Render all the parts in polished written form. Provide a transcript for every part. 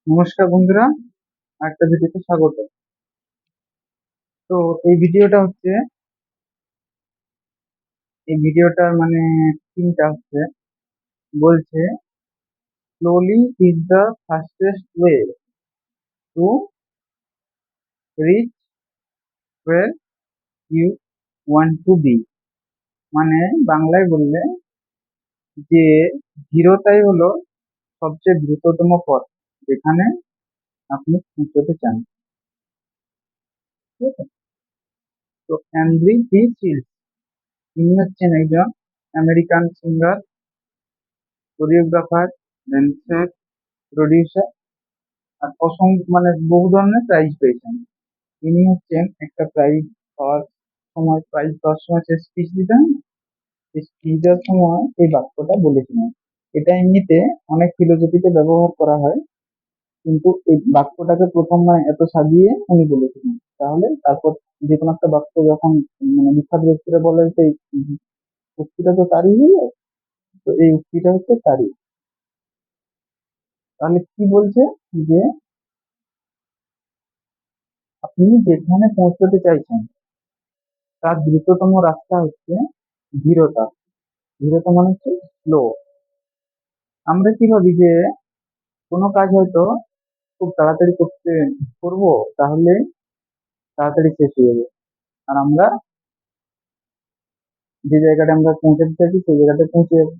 নমস্কার বন্ধুরা, একটা ভিডিওতে স্বাগত। তো এই ভিডিওটা হচ্ছে এই ভিডিওটার মানে থিমটা হচ্ছে বলছে slowly is the fastest way to reach where you want to be. মানে বাংলায় বললে যে ধীরতাই হলো সবচেয়ে দ্রুততম পথ যেখানে আপনি পৌঁছতে চান। ঠিক আছে? তো অ্যান্ড্রি টি শিল্ড তিনি হচ্ছেন একজন American singer, choreographer, dancer, producer আর মানে বহু ধরনের প্রাইজ পেয়েছেন। তিনি হচ্ছেন একটা প্রাইজ পাওয়ার সময় সে স্পিচ দিতেন। স্পিচ দেওয়ার সময় এই বাক্যটা বলেছিলেন। এটা এমনিতে অনেক ফিলোসফিতে ব্যবহার করা হয়, কিন্তু এই বাক্যটাকে প্রথম মানে এত সাজিয়ে উনি বলেছিলেন। তাহলে তারপর যে কোনো একটা বাক্য যখন মানে বিখ্যাত ব্যক্তিরা বলে সেই উক্তিটা তো তারই হলো। তো এই উক্তিটা হচ্ছে তারই। তাহলে কি বলছে যে আপনি যেখানে পৌঁছতে চাইছেন তার দ্রুততম রাস্তা হচ্ছে ধীরতা। ধীরতা মানে হচ্ছে স্লো। আমরা কি ভাবি যে কোনো কাজ হয়তো খুব তাড়াতাড়ি করবো, তাহলে তাড়াতাড়ি শেষ হয়ে যাবে। আর আমরা যে জায়গাটা আমরা পৌঁছাতে চাইছি সেই জায়গাটায় পৌঁছে যাবো।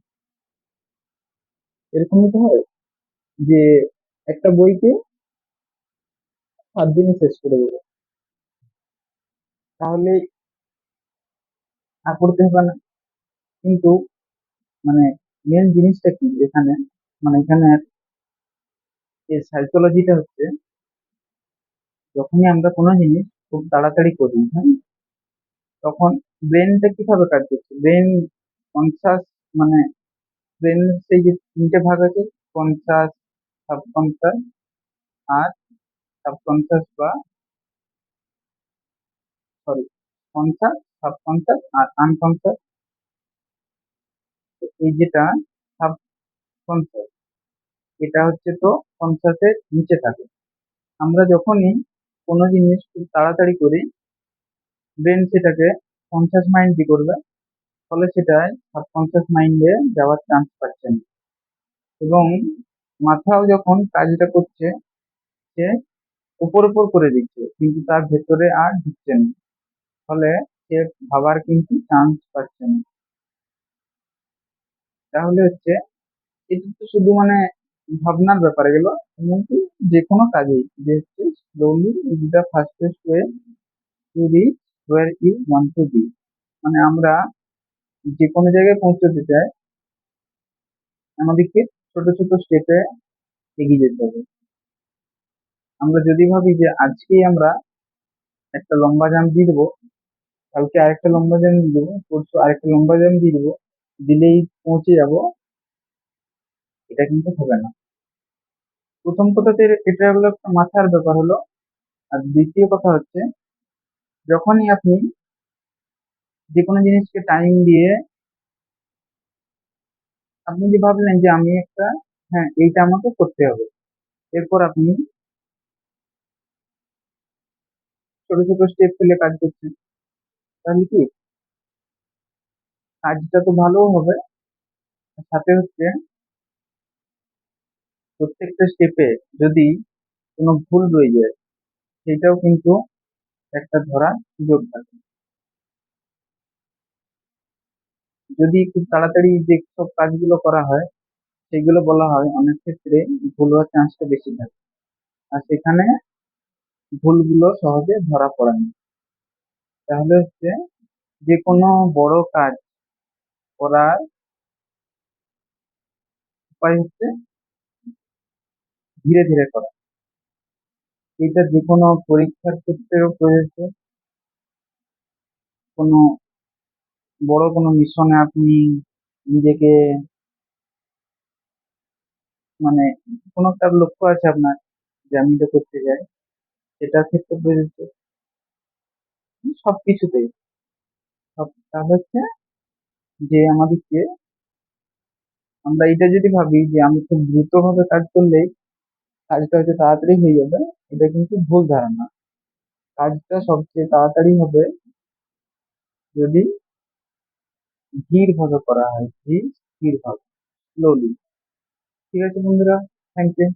এরকমই তো হয় যে একটা বইকে 7 দিনে শেষ করে দেবো, তাহলে আর পড়তে হবে না। কিন্তু মানে মেন জিনিসটা কি এখানে, মানে এখানে এই সাইকোলজিটা হচ্ছে যখনই আমরা কোনো জিনিস খুব তাড়াতাড়ি করি, হ্যাঁ, তখন ব্রেনটা কিভাবে কাজ করছে। ব্রেন কনসাস মানে ব্রেনের সেই যে তিনটে ভাগ আছে, কনসাস, সাবকনসাস আর সাবকনসাস বা সরি কনসাস, সাবকনসাস আর আনকনসাস। এই যেটা সাবকনসাস, এটা হচ্ছে তো কনসাসের নিচে থাকে। আমরা যখনই কোনো জিনিস খুব তাড়াতাড়ি করি, ব্রেন সেটাকে কনসাস মাইন্ড কি করবে, ফলে সেটাই সাবকনসাস মাইন্ডে যাওয়ার চান্স পাচ্ছে না। এবং মাথাও যখন কাজটা করছে সে উপর উপর করে দিচ্ছে, কিন্তু তার ভেতরে আর ঢুকছে না। ফলে সে ভাবার কিন্তু চান্স পাচ্ছে না। তাহলে হচ্ছে এটা তো শুধু মানে ভাবনার ব্যাপারে গেল, এমনকি যে কোনো কাজেই যে হচ্ছে slowly is the fastest way to reach where you want to be. মানে আমরা যে কোনো জায়গায় পৌঁছতে চাই, আমাদেরকে ছোট ছোট স্টেপে এগিয়ে যেতে হবে। আমরা যদি ভাবি যে আজকেই আমরা একটা লম্বা জাম্প দিয়ে দেবো, কালকে আরেকটা লম্বা জাম্প দিয়ে দেবো, পরশু আরেকটা লম্বা জাম্প দিয়ে দেবো, দিলেই পৌঁছে যাব, এটা কিন্তু হবে না। প্রথম কথাতে এটা হলো একটা মাথার ব্যাপার হলো। আর দ্বিতীয় কথা হচ্ছে যখনই আপনি যে কোনো জিনিসকে টাইম দিয়ে আপনি যে ভাবলেন যে আমি একটা, হ্যাঁ এইটা আমাকে করতে হবে, এরপর আপনি ছোট ছোট স্টেপ ফেলে কাজ করছেন, তাহলে কি কাজটা তো ভালো হবে। সাথে হচ্ছে প্রত্যেকটা স্টেপে যদি কোনো ভুল রয়ে যায় সেটাও কিন্তু একটা ধরার সুযোগ থাকে। যদি খুব তাড়াতাড়ি যে সব কাজগুলো করা হয় সেগুলো বলা হয় অনেক ক্ষেত্রে ভুল হওয়ার চান্সটা বেশি থাকে। আর সেখানে ভুলগুলো সহজে ধরা পড়ে না। তাহলে হচ্ছে যে কোনো বড় কাজ করার উপায় হচ্ছে ধীরে ধীরে করা। এটা যে কোনো পরীক্ষার ক্ষেত্রেও প্রযোজ্য। কোনো বড় কোনো মিশনে আপনি নিজেকে মানে কোনো একটা লক্ষ্য আছে আপনার যে আমি এটা করতে চাই, সেটার ক্ষেত্রে প্রযোজ্য। সবকিছুতেই তাহলে হচ্ছে যে আমাদেরকে, আমরা এটা যদি ভাবি যে আমি খুব দ্রুত ভাবে কাজ করলেই কাজটা হয়তো তাড়াতাড়ি হয়ে যাবে, এটা কিন্তু ভুল ধারণা। কাজটা সবচেয়ে তাড়াতাড়ি হবে যদি ধীর ভাবে করা হয়, ধীর স্থির ভাবে, স্লোলি। ঠিক আছে বন্ধুরা, থ্যাংক ইউ।